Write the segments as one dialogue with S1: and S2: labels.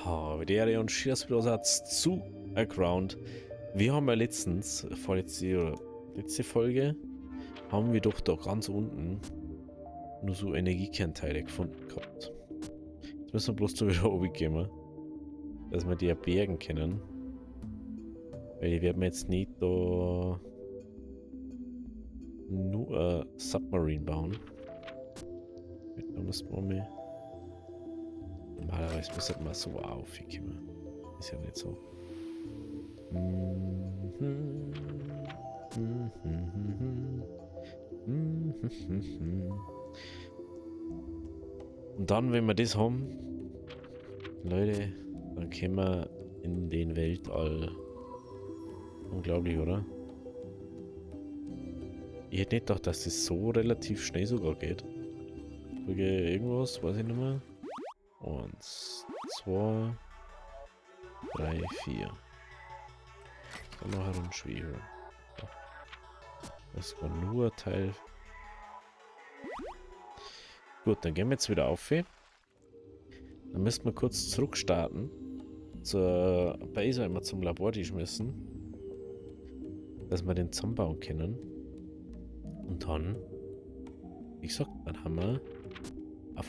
S1: Havidere und Cheers zu Ground. Wir haben ja letztens, letzte Folge, haben wir doch da ganz unten nur so Energiekernteile gefunden gehabt. Jetzt müssen wir bloß so wieder oben gehen, dass wir die ja bergen können. Weil die werden wir jetzt nicht da nur ein Submarine bauen. Da müssen wir mal. Normalerweise müsste man so aufkommen. Ist ja nicht so. Und dann, wenn wir das haben, Leute, dann können wir in den Weltall. Unglaublich, oder? Ich hätte nicht gedacht, dass das so relativ schnell sogar geht. Irgendwas, weiß ich nicht mehr. 1, 2, 3, 4. Dann noch ein schwerer. Das war nur ein Teil. Gut, dann gehen wir jetzt wieder auf. Dann müssen wir kurz zurückstarten. Zur Base, wenn wir zum Labor müssen. Dass wir den zusammenbauen können. Und dann, wie gesagt, dann haben wir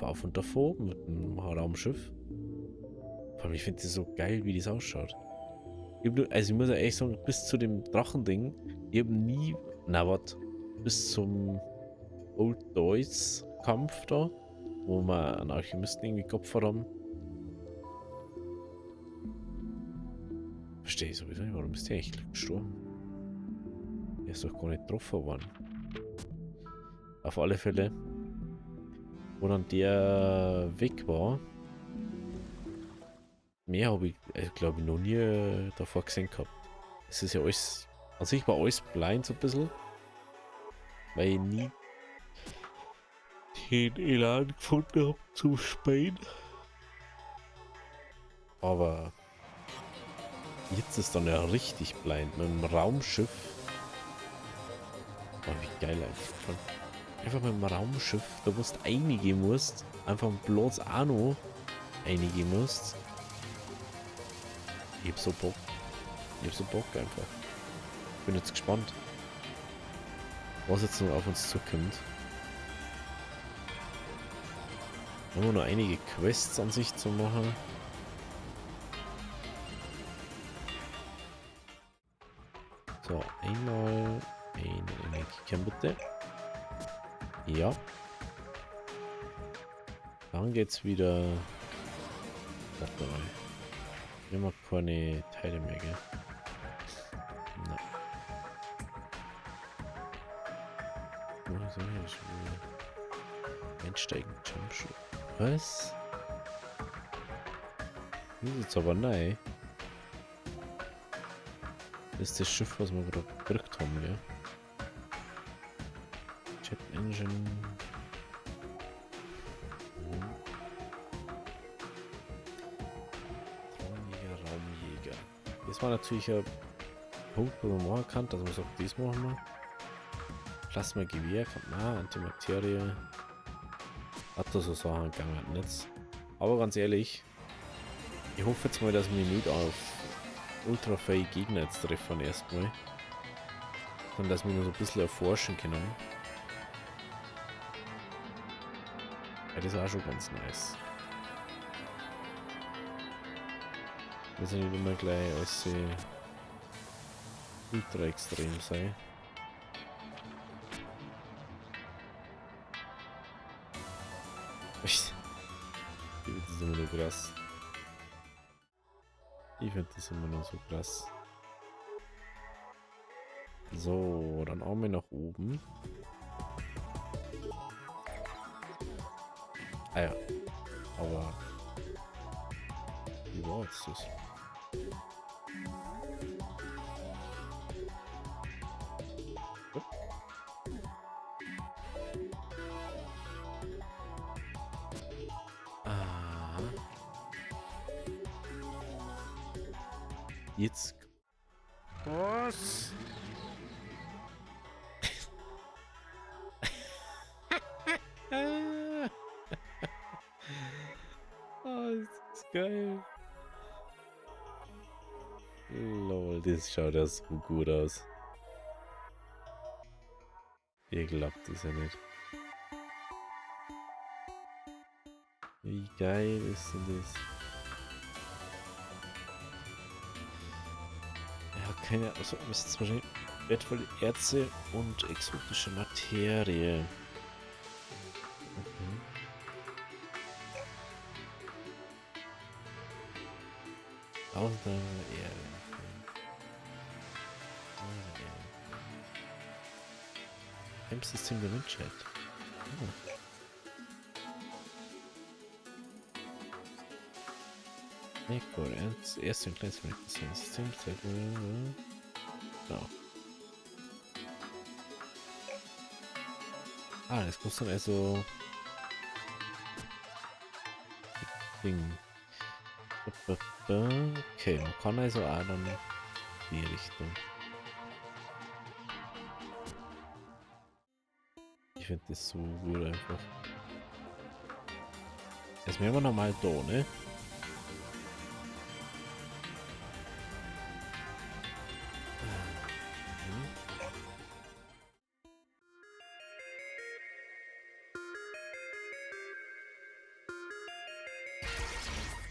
S1: auf und davor mit dem Raumschiff. Vor allem, ich finde das so geil, wie das ausschaut. Also ich muss ja echt sagen, bis zu dem Drachending, ich habe nie, bis zum Old Boys Kampf da, wo wir einen Alchemisten irgendwie geopfert haben. Verstehe ich sowieso nicht, warum ist der eigentlich gestorben? Der ist doch gar nicht getroffen worden. Auf alle Fälle, wo dann der weg war, mehr habe ich, glaube ich, noch nie davor gesehen gehabt. Es ist ja alles, an sich war alles blind so ein bisschen, weil ich nie den Elan gefunden habe zum Spielen. Aber jetzt ist dann ja richtig blind mit dem Raumschiff. Oh, wie geil einfach mit dem Raumschiff, da wo du einigen musst, einfach bloß auch noch einigen musst. Ich hab so Bock. Ich hab so Bock einfach. Bin jetzt gespannt, was jetzt noch auf uns zukommt. Wir haben noch einige Quests an sich zu machen. So, einmal ein Energiekern bitte. Ja. Dann geht's wieder. Warte mal. Wir haben keine Teile mehr, gell? Nein. Was soll ich schon wieder? Einsteigen, Jumpshoot. Was? Das ist jetzt aber nein. Das ist das Schiff, was wir gerade gedrückt haben, gell? Jet Engine. Raumjäger. Das war natürlich ein Punkt, wo man machen kann, dass man sagt, das machen wir. Plasma-Gewehr, Antimaterie. Hat da so Sachen gegangen, nicht. Aber ganz ehrlich, ich hoffe jetzt mal, dass wir nicht auf ultrafähige Gegner jetzt treffen erstmal. Sondern dass wir nur so ein bisschen erforschen können. Ja, das ist auch schon ganz nice. Wir sind nicht immer gleich als ultra extrem sein. Ich finde das immer nur krass. Ich finde das immer nur so krass. So, dann auch mal nach oben. Ah ja, aber wie war jetzt das? Ah. Jetzt. Was? Oh, das ist geil. Lol, das schaut ja so gut aus. Ihr glaubt das ja nicht. Wie geil ist denn das? Ja, keine Ahnung. Also, das ist wahrscheinlich wertvolle Erze und exotische Materie. Mhm. Tausender Erde. System der Menschheit. Ah. Mekor, erste und kleinste System. Genau. Ah, das kostet dann also Ding. Okay, man kann also auch dann die Richtung. Ich finde das so gut einfach. Jetzt wären wir nochmal da, ne?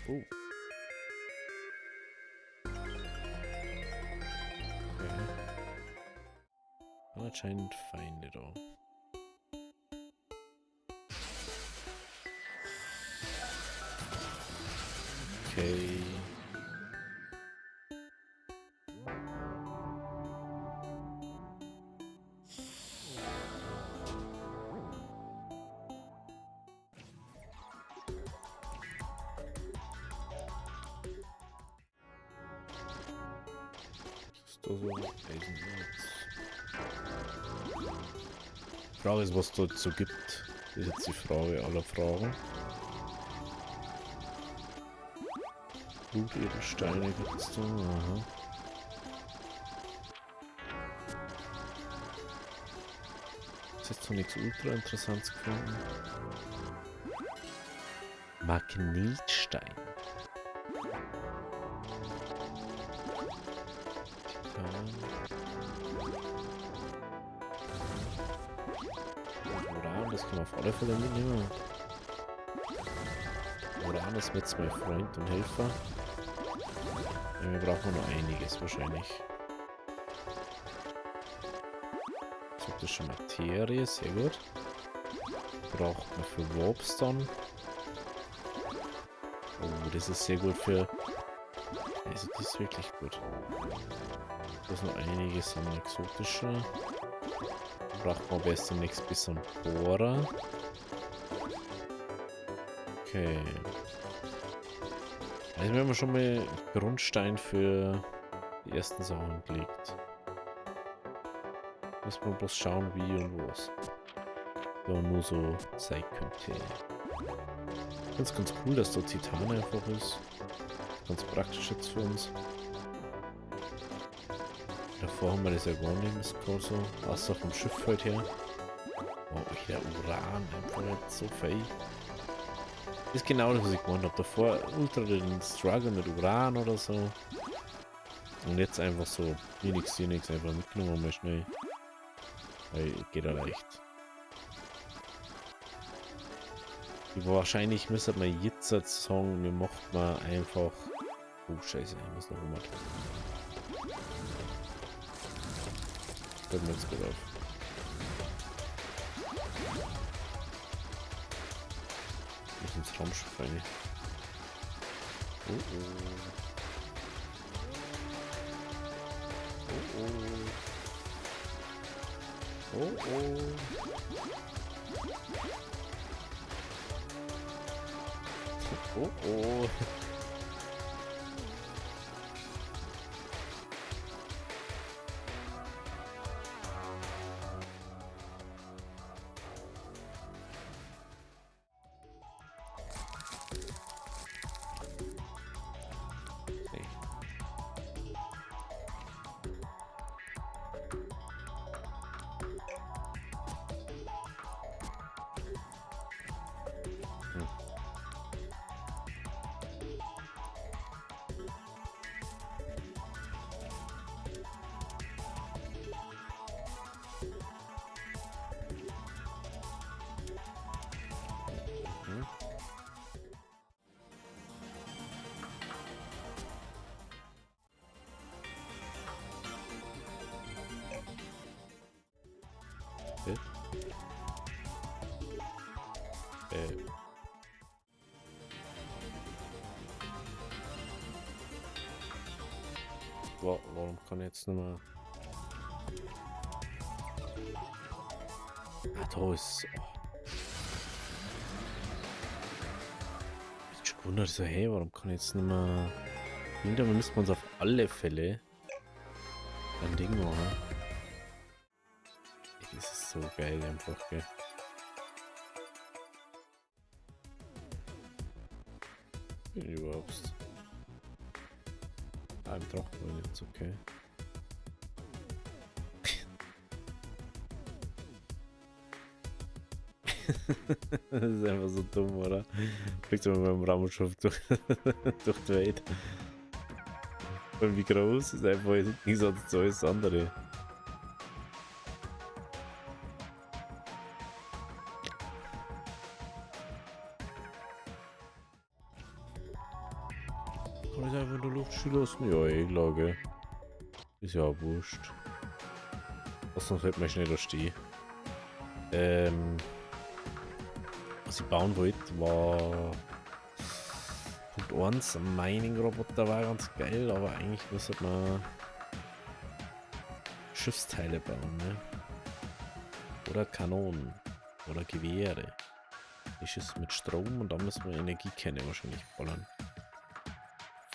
S1: Oh. Okay. Anscheinend Feinde da. Okay. Ist da so Eisenerz? Die Frage ist, was es dort so gibt. Das ist jetzt die Frage aller Fragen. Blutedelsteine gibt es da. Aha. Das ist jetzt noch nichts ultra interessantes gefunden. Magnetstein. Titan. Uran, das kann man auf alle Fälle mitnehmen. Uran ist jetzt mein Freund und Helfer. Ja, wir brauchen noch einiges wahrscheinlich. Exotische Materie, sehr gut. Braucht man für Warps dann. Oh, das ist sehr gut für... Also das ist wirklich gut. Da ist noch einiges an exotischer. Braucht man am besten nichts bis zum Bohrer. Okay. Also wir haben schon mal Grundstein für die ersten Sachen gelegt. Müssen wir bloß schauen, wie und was. Ja, nur so sein könnte. Ganz cool, dass da Titan einfach ist. Ganz praktisch jetzt für uns. Davor haben wir das ja gar nicht, ist gerade so. Außer vom Schiff halt her. Oh, der Uran, einfach nicht so fähig. Ist genau das, was ich gemeint habe. Davor ultra den Struggle mit Uran oder so. Und jetzt einfach so, hier nix, einfach mitgenommen, mal schnell. Weil geht ja leicht. Wahrscheinlich müsste man jetzt sagen, wir macht man einfach. Oh Scheiße, ich muss noch rum. Fällt mir jetzt gut auf. Ich muss ins Raumschiff rein. Oh oh. Oh oh. Oh oh. Oh oh. Äh. Warum kann ich jetzt nicht mehr... Ah, da ist... Oh. Ich bin schon gewundert, so, hey, warum kann ich jetzt nicht mehr... Irgendwann müssen wir uns auf alle Fälle ein Ding machen. Das ist so geil einfach, gell. Überhaupt. Ein Trocken jetzt, okay. Das ist einfach so dumm, oder? Fliegt immer mit dem Raumschiff durch die Welt. Und wie groß ist einfach nichts als alles andere. Kann ich einfach in der Luft stehen lassen? Ja, eh, klar, gell. Ist ja auch wurscht. Sonst hätte man schneller stehen. Was ich bauen wollte, war Punkt 1, ein Mining-Roboter war ganz geil, aber eigentlich müsste man Schiffsteile bauen, ne? Oder Kanonen. Oder Gewehre. Die schießen mit Strom und dann müssen wir Energiekerne wahrscheinlich ballern.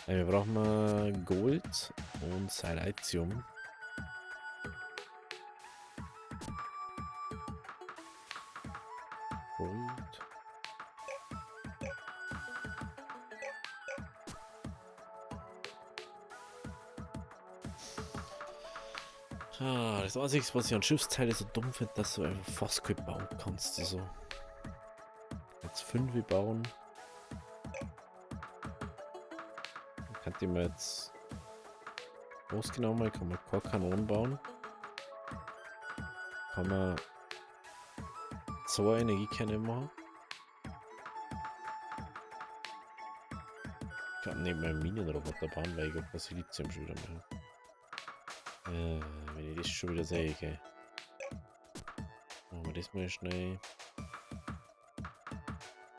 S1: Wir brauchen Gold und Silicium. Gold. Das Einzige, was ich an Schiffsteile so dumm finde, dass du einfach fast kein bauen kannst. Also. Jetzt 5 bauen. Könnte ich mir jetzt ausgenommen, ich kann mal keine Kanonen bauen. Kann man 2 Energiekerne machen. Ich kann neben meinem Minenroboter bauen, weil ich glaube, das Silizium schon wieder machen. Wenn ich das schon wieder sehe, okay. Machen wir das mal schnell.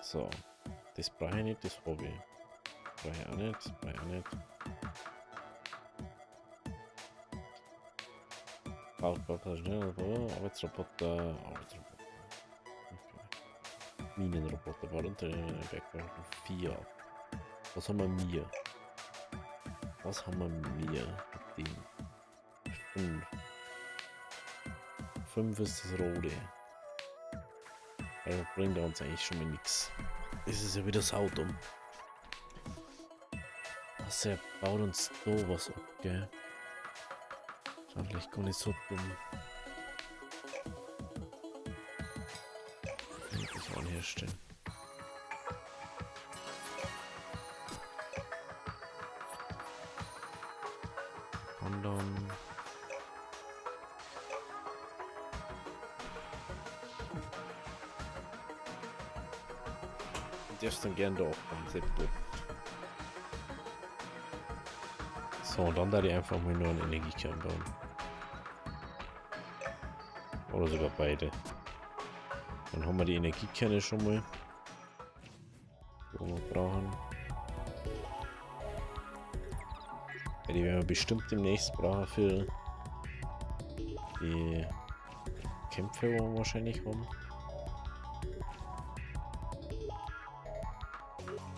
S1: So. Das brauche ich nicht, das habe ich. Brauche ich auch nicht, das brauche ich auch nicht. Arbeitsroboter, Arbeitsroboter. Okay. Minenroboter, war unter den Background 4. Was haben wir? Was haben wir? Den 5. 5 ist das rote. Also bringt er uns eigentlich schon mal nichts. Das ist ja wieder saudumm. Was, er baut uns da was ab, gell? Eigentlich gar nicht so dumm. Kann ich auch herstellen. Und dann... Du darfst dann gern da aufbauen, Seppo. So, und dann da die einfach mal nur einen Energiekern bauen. Oder sogar beide. Dann haben wir die Energiekerne schon mal. Wo wir brauchen. Ja, die werden wir bestimmt demnächst brauchen für die Kämpfe, wo wir wahrscheinlich haben.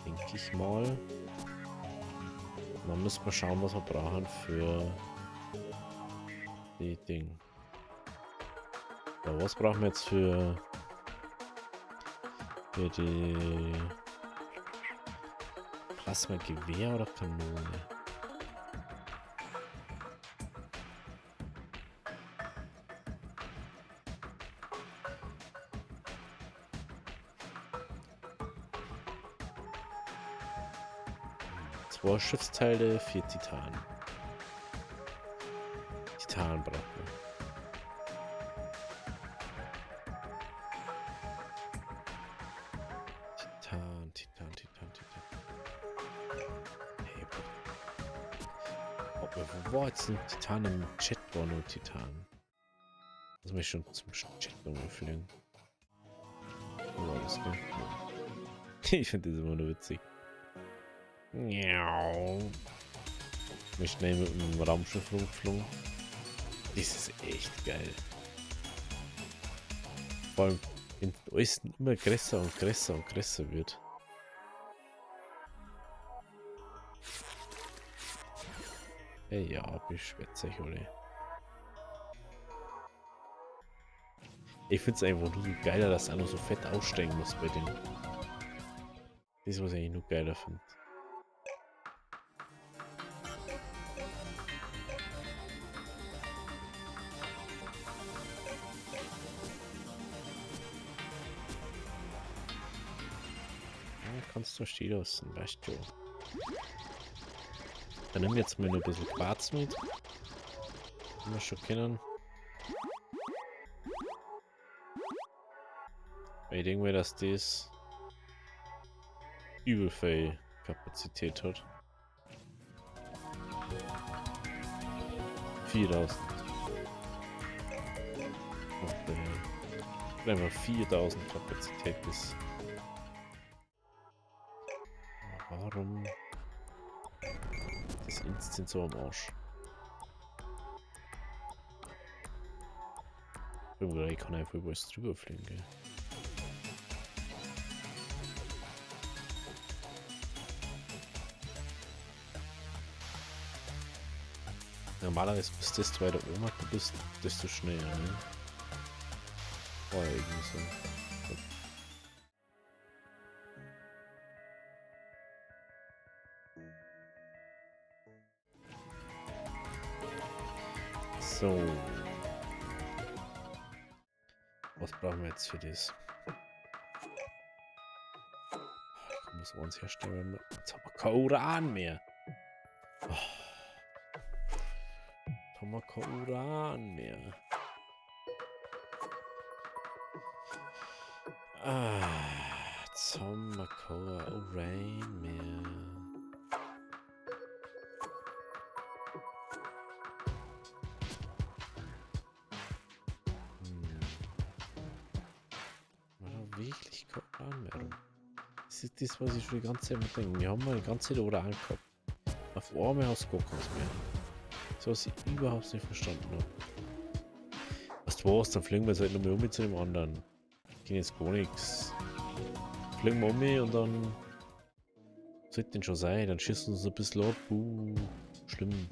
S1: Denke ich mal. Und dann müssen wir schauen, was wir brauchen für die Dinge. Ja, was brauchen wir jetzt für die Plasma-Gewehr oder Kanone? Zwei Schiffsteile, 4 Titan. Titan braucht man. Titan. Hey, wo war jetzt ein Titan im Chat? War nur Titan. Lass mich schon zum Chat nochmal fliegen. Oh, alles klar. Ich finde das immer nur witzig. Miau. Mich schnell mit dem Raumschiff rumgeflogen. Das ist echt geil. Vor allem, wenn alles immer größer und größer und größer wird. Hey, ja, beschwert euch alle. Ich finde es einfach nur so geiler, dass er nur so fett aussteigen muss bei denen. Das ist, was ich eigentlich nur geiler finde. Ja, kannst du stehen lassen, weißt du. Dann nehmen wir jetzt mal nur ein bisschen Quarz mit. Wenn wir schon kennen. Weil ich denke mir, dass das übel viel Kapazität hat. 4000. Wenn wir 4000 Kapazität ist. Warum das Instant so am Arsch? Ich kann einfach über alles drüber fliegen, gell? Normalerweise bist du, desto weiter oben du bist, desto schneller, ne? War ja irgendwie so. So. Was brauchen wir jetzt für das? Ich muss uns herstellen. Jetzt haben wir kein Uran mehr. Oh. Jetzt haben wir kein Uran mehr. Jetzt haben wir kein Uran mehr. Wirklich kein Uran mehr. Das ist das, was ich schon die ganze Zeit mit denke. Wir haben mal die ganze Zeit Uran gehabt. Auf einmal hast du gar keins mehr. So, was ich überhaupt nicht verstanden habe. Was du was, dann fliegen wir jetzt halt nochmal um zu dem anderen. Geht jetzt gar nichts. Fliegen wir um und dann sollte den schon sein. Dann schießen wir uns ein bisschen ab. Schlimm.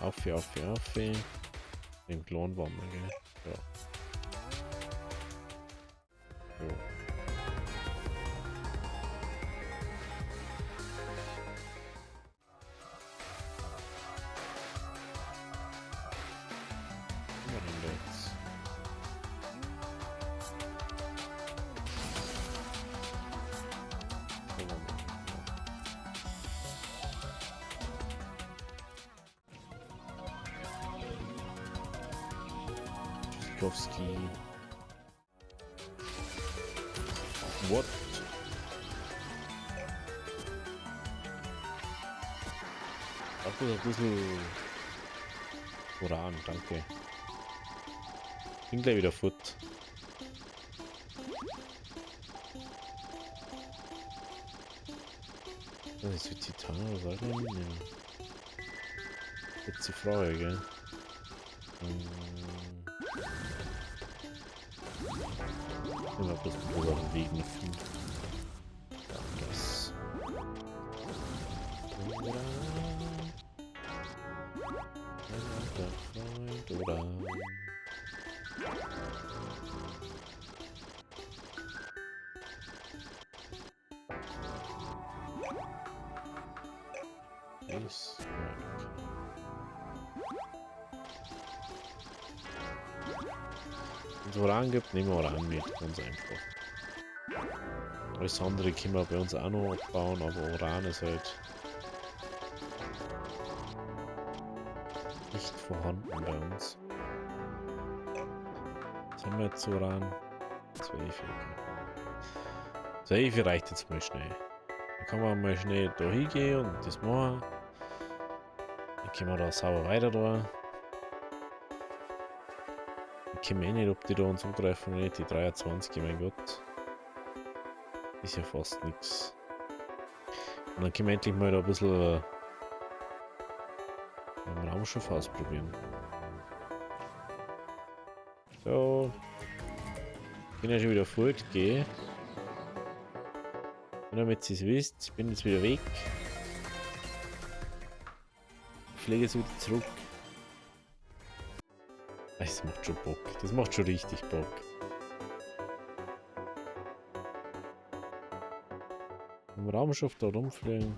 S1: Auf. Den Klon waren wir, gell? Ja. Ja. What? Ach, ein bisschen Uran, danke. Bin gleich wieder fort. Das ist wie Titan oder so, ja. Jetzt die Frage, gell? Immer bloß auf dem Weg nicht finden. Das. Oder. Ist. Wenn es Uran gibt, nehmen wir Uran mit, ganz einfach. Alles andere können wir bei uns auch noch abbauen, aber Uran ist halt nicht vorhanden bei uns. Was haben wir jetzt Uran? 12. 12 reicht jetzt mal schnell. Dann kann man mal schnell da hingehen und das machen. Dann können wir da sauber weiter da. komme eh nicht, ob die da uns umgreifen oder nicht. Die 23, mein Gott. Ist ja fast nichts. Und dann können wir endlich mal da ein bisschen ein Raumschiff ausprobieren. So. Ich bin ja schon wieder fortgehen. Und damit ihr es wisst, ich bin jetzt wieder weg. Ich fliege jetzt wieder zurück. Das macht schon Bock. Das macht schon richtig Bock. Im Raumschiff da rumfliegen.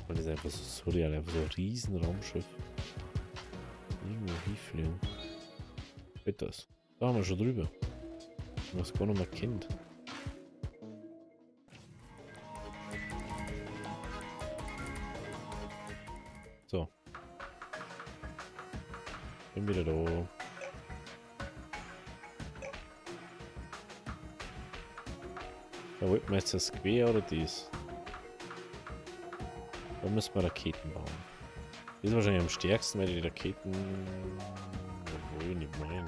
S1: Und das ist einfach so surreal, einfach so ein riesen Raumschiff. Irgendwo hinfliegen. Das. Da haben wir schon drüber. Was gar nicht mehr kennt. So. Bin wieder da. Da wollten wir jetzt das quer oder dies? Da müssen wir Raketen bauen. Das ist wahrscheinlich am stärksten, weil die Raketen. Obwohl, nicht meine.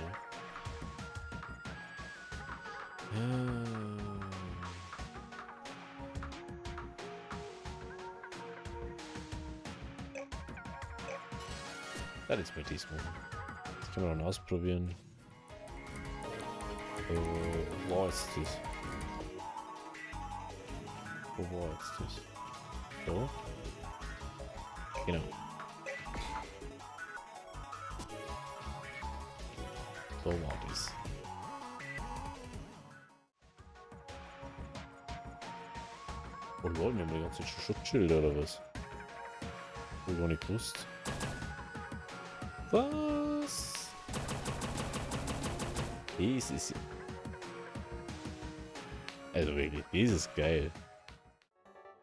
S1: Das ist mal dies machen. Das können wir dann ausprobieren. Wo war jetzt das? Wo war jetzt das? So. Genau. So war das. Oh lol, wir haben die ganze Schutzschilder oder was? Ich hab gar nicht gewusst. Was? Das ist... Also wirklich, das ist geil.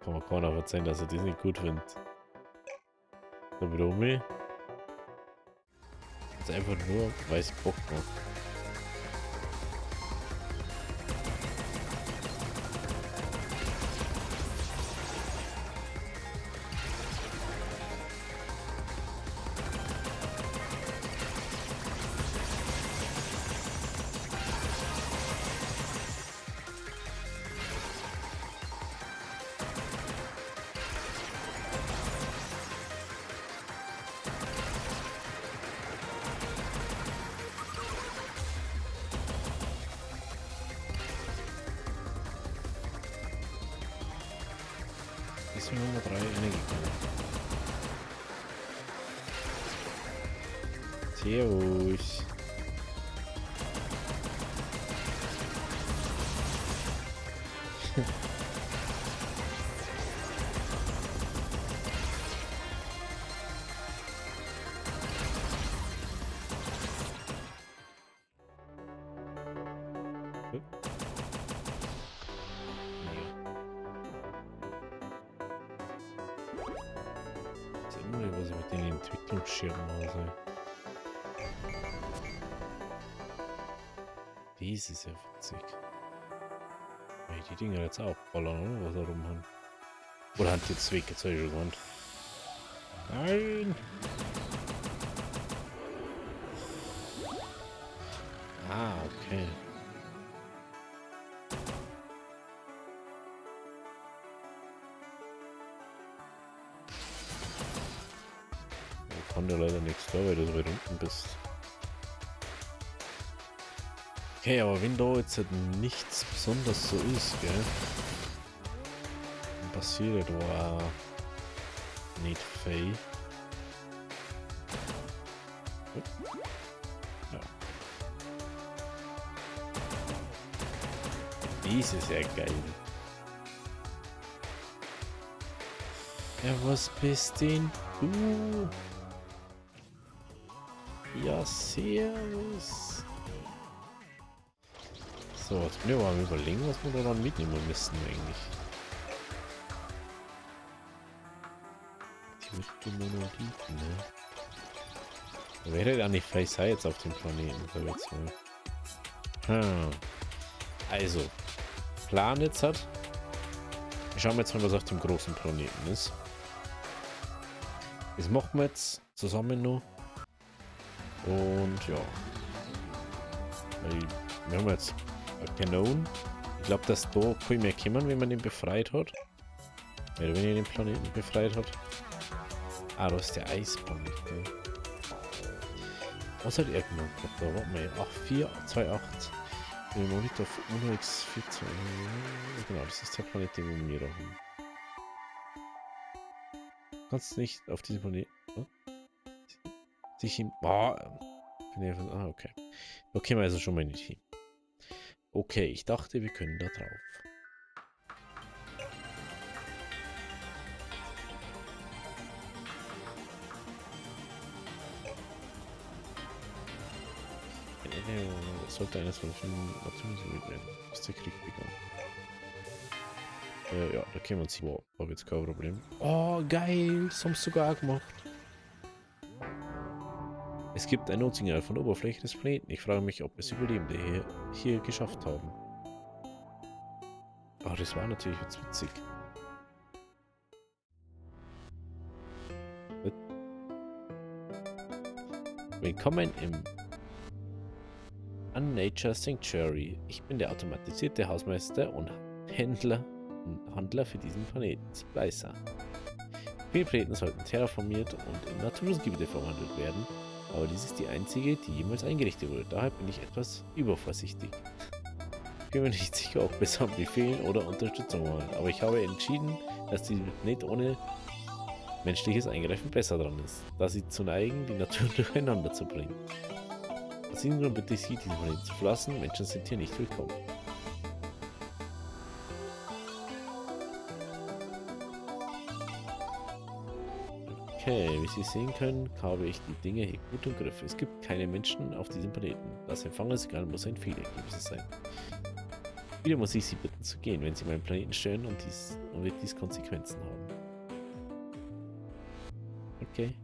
S1: Kann man keiner verzeihen, dass er das nicht gut findet. Da wieder um mich. Das ist einfach nur, weil es Bock macht. Ist mir Nummer 3 reingekommen. Servus. Was ich mit den Entwicklungsschirmen mache. Dies ist ja witzig. Weil die Dinger jetzt auch ballern, oder was da rum haben. Oder hat jetzt weg, jetzt habe ich schon gewandt. Nein! Ah, okay. Ich kann ja leider nichts da, weil du so weit unten bist. Okay, aber wenn da jetzt halt nichts besonders so ist, gell? Dann passiert da auch nicht viel. Ja. Dies ist ja geil. Ja, was bist denn du? Ja, servus. So, jetzt bin ich aber am Überlegen, was wir da dann mitnehmen müssen eigentlich. Die Monolithen, ne? Wäre ja nicht Face jetzt auf dem Planeten, so jetzt mal. Also, Plan jetzt hat. Schauen wir jetzt mal, was auf dem großen Planeten ist. Das machen wir jetzt zusammen noch. Und ja. Wir haben jetzt ein Kanon. Ich glaube, dass da viel mehr kommen, wenn man den befreit hat. Mehr oder weniger den Planeten befreit hat. Ah, da ist der Eisplanet, gell? Was hat er genommen? Da warten wir. 8428. Der Monitor für UNOX 14. Genau, das ist der Planet, den wir da haben. Du kannst nicht auf diesem Planeten. Oh, sich im. Ah, okay. Da können wir also schon mal nicht hin. Okay, ich dachte, wir können da drauf. Das sollte eines von vielen Nationen werden, bis der Krieg begann. Ja, da können wir uns hier. Habe jetzt kein Problem. Oh, geil! Das haben sie sogar auch gemacht. Es gibt ein Notsignal von der Oberfläche des Planeten. Ich frage mich, ob es Überlebende hier geschafft haben. Oh, das war natürlich jetzt witzig. Willkommen im Unnature Sanctuary. Ich bin der automatisierte Hausmeister und Handler für diesen Planeten, Splicer. Viele Planeten sollten terraformiert und in Natursgebiete verwandelt werden, aber dies ist die einzige, die jemals eingerichtet wurde. Daher bin ich etwas übervorsichtig. Ich bin mir nicht sicher, ob es an Befehlen oder Unterstützung wollen, aber ich habe entschieden, dass die Planet ohne menschliches Eingreifen besser dran ist, da sie zu neigen, die Natur durcheinander zu bringen. Aus diesem Grund bitte ich Sie, diesen Planeten zu verlassen. Menschen sind hier nicht willkommen. Okay, wie Sie sehen können, habe ich die Dinge hier gut im Griff. Es gibt keine Menschen auf diesem Planeten. Das Empfangssignal muss ein Fehler gewesen sein. Wieder muss ich Sie bitten zu gehen, wenn Sie meinen Planeten stören und wird dies Konsequenzen haben. Okay.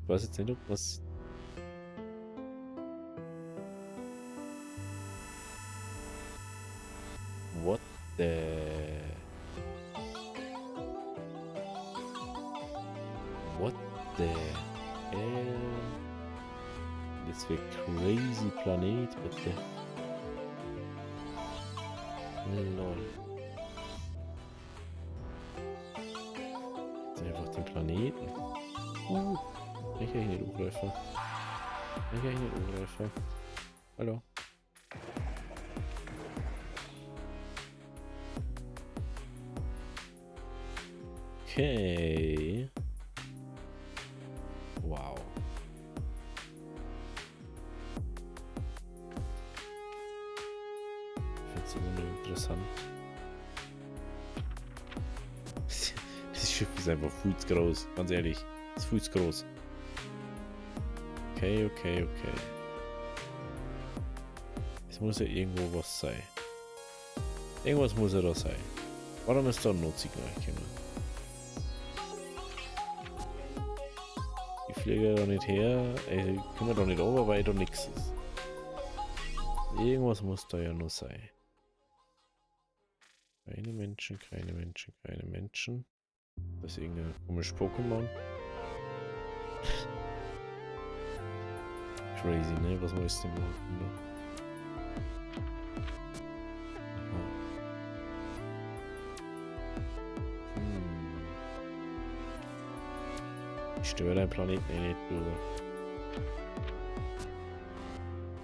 S1: Ich weiß jetzt nicht, ob was... What the... What the hell? Jetzt wird crazy Planet, bitte. Lol. Jetzt einfach den Planeten. Ich kann nicht angreifen. Ich kann nicht angreifen. Hallo. Okay. Wow. Ich finde es so interessant. Das Schiff ist einfach viel zu groß, ganz ehrlich. Das ist viel zu groß. Okay. Es muss ja irgendwo was sein. Irgendwas muss ja da sein. Warum ist da ein Notsignal gekommen? Ich fliege da nicht her. Ich komme da nicht runter, weil da nichts ist. Irgendwas muss da ja noch sein. Keine Menschen. Das ist irgendein komisches Pokémon. Crazy, ne? Was muss ich denn machen? Ich störe deinen Planeten eh nicht, Bruder.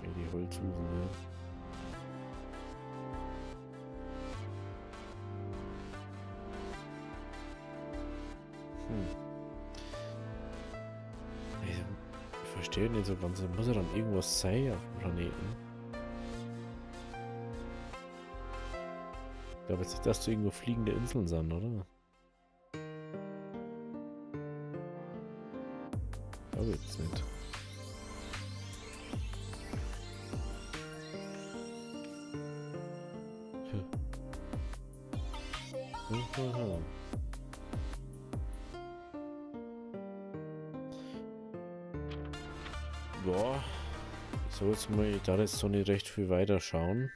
S1: Wenn die Holzhusen, ne? Ich verstehe nicht so ganz. Muss ja dann irgendwas sein auf dem Planeten. Ich glaube jetzt nicht, dass da irgendwo fliegende Inseln sind, oder? Aber jetzt nicht. Boah. So, jetzt mal, ich darf jetzt so nicht recht viel weiter schauen.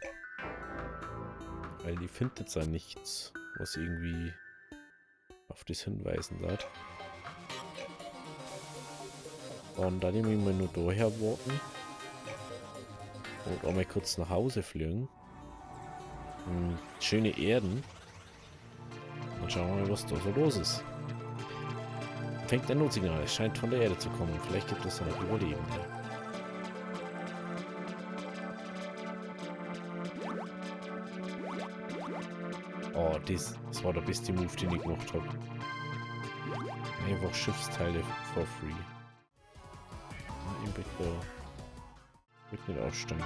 S1: Weil die findet ja nichts, was irgendwie auf das hinweisen wird. Und dann müssen wir nur daher warten. Und auch mal kurz nach Hause fliegen. Schöne Erden. Dann schauen wir mal, was da so los ist. Fängt ein Notsignal. Es scheint von der Erde zu kommen. Vielleicht gibt es da noch Überlebende. Oh, das war der beste Move, den ich gemacht habe. Einfach Schiffsteile for free. Ich bitte nicht aussteigen.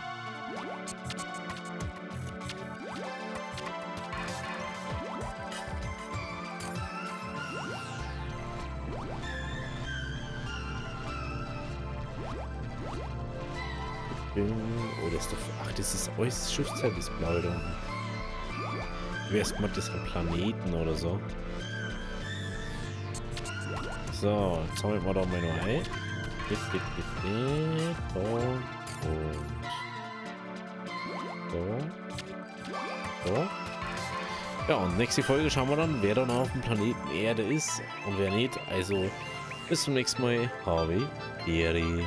S1: Oh, das ist doch... Ach, das ist alles Schiffsteil, das blaue da unten. Wer ist gemacht, das ist ein Planeten oder so. So, jetzt sammeln wir da mal noch ein. So. Ja, und nächste Folge schauen wir dann, wer dann auf dem Planeten Erde ist und wer nicht. Also, bis zum nächsten Mal. Habe Ehre.